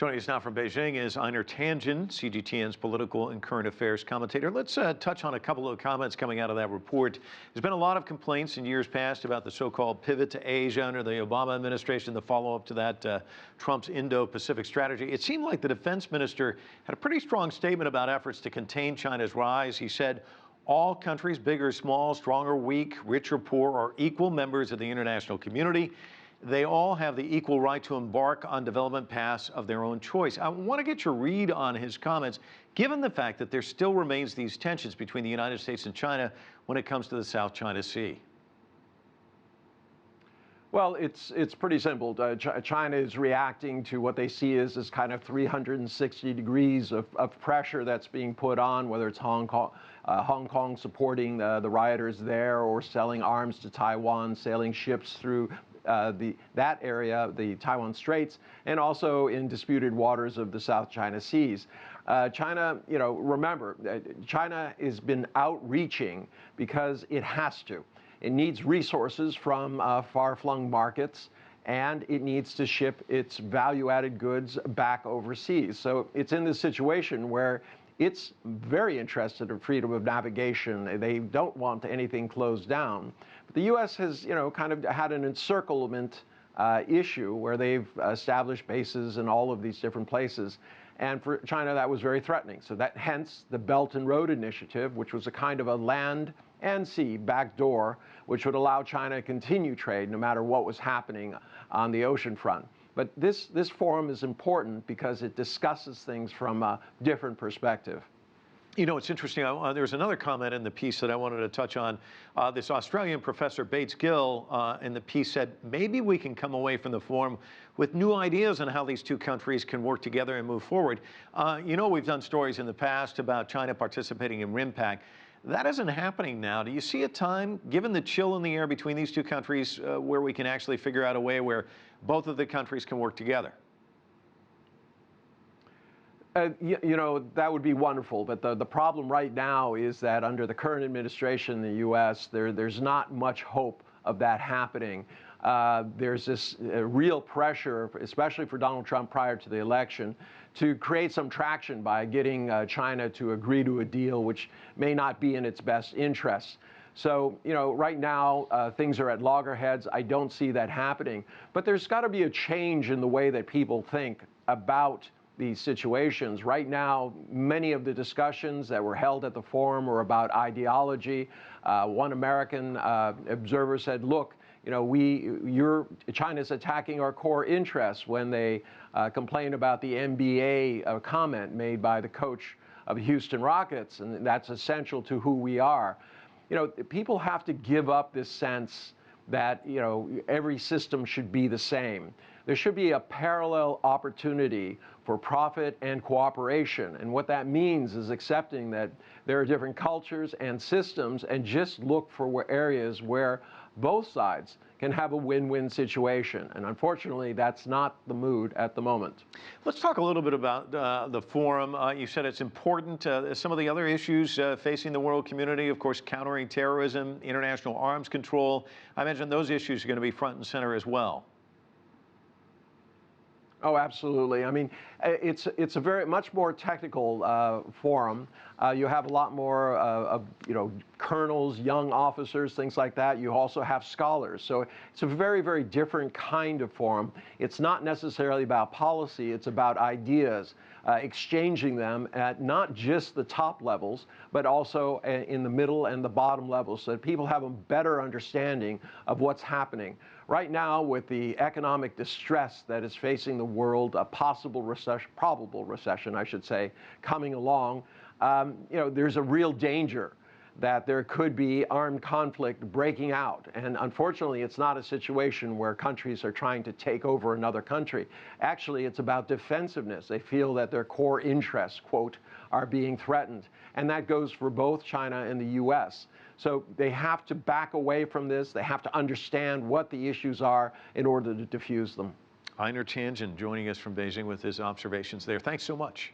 Joining us now from Beijing is Einar Tangen, CGTN's political and current affairs commentator. Let's touch on a couple of comments coming out of that report. There's been a lot of complaints in years past about the so-called pivot to Asia under the Obama administration, the follow-up to that Trump's Indo-Pacific strategy. It seemed like the defense minister had a pretty strong statement about efforts to contain China's rise. He said, all countries, big or small, strong or weak, rich or poor, are equal members of the international community. They all have the equal right to embark on development paths of their own choice. I want to get your read on his comments, given the fact that there still remains these tensions between the United States and China when it comes to the South China Sea. Well, it's pretty simple. China is reacting to what they see as this kind of 360 degrees of pressure that's being put on, whether it's Hong Kong supporting the rioters there or selling arms to Taiwan, sailing ships through that area, the Taiwan Straits, and also in disputed waters of the South China Seas. China, remember, China has been outreaching because it has to. It needs resources from far-flung markets, and it needs to ship its value-added goods back overseas. So it's in this situation where it's very interested in freedom of navigation. They don't want anything closed down. But the U.S. has, kind of had an encirclement issue where they've established bases in all of these different places. And for China, that was very threatening. So that hence the Belt and Road Initiative, which was a kind of a land and sea backdoor, which would allow China to continue trade no matter what was happening on the ocean front. But this forum is important because it discusses things from a different perspective. It's interesting. There's another comment in the piece that I wanted to touch on. This Australian professor, Bates Gill, in the piece said, maybe we can come away from the forum with new ideas on how these two countries can work together and move forward. We've done stories in the past about China participating in RIMPAC. That isn't happening now. Do you see a time, given the chill in the air between these two countries, where we can actually figure out a way where both of the countries can work together? That would be wonderful, but the problem right now is that under the current administration in the U.S., there's not much hope of that happening. There's this real pressure, especially for Donald Trump prior to the election, to create some traction by getting China to agree to a deal which may not be in its best interests. So, right now, things are at loggerheads. I don't see that happening. But there's got to be a change in the way that people think about these situations. Right now, many of the discussions that were held at the forum were about ideology. One American observer said, look, China's attacking our core interests when they complain about the NBA comment made by the coach of the Houston Rockets, and that's essential to who we are. People have to give up this sense that, every system should be the same. There should be a parallel opportunity for profit and cooperation. And what that means is accepting that there are different cultures and systems and just look for areas where both sides can have a win-win situation. And unfortunately, that's not the mood at the moment. Let's talk a little bit about the forum. You said it's important. Some of the other issues facing the world community, of course, countering terrorism, international arms control. I imagine those issues are going to be front and center as well. Oh, absolutely. I mean, it's a very much more technical forum. You have a lot more of colonels, young officers, things like that. You also have scholars. So it's a very, very different kind of forum. It's not necessarily about policy. It's about ideas, exchanging them at not just the top levels, but also in the middle and the bottom levels, so that people have a better understanding of what's happening. Right now, with the economic distress that is facing the world, a possible recession, probable recession, I should say, coming along, there's a real danger that there could be armed conflict breaking out. And unfortunately, it's not a situation where countries are trying to take over another country. Actually, it's about defensiveness. They feel that their core interests, quote, are being threatened. And that goes for both China and the U.S. So they have to back away from this. They have to understand what the issues are in order to diffuse them. Einar Tangen joining us from Beijing with his observations there. Thanks so much.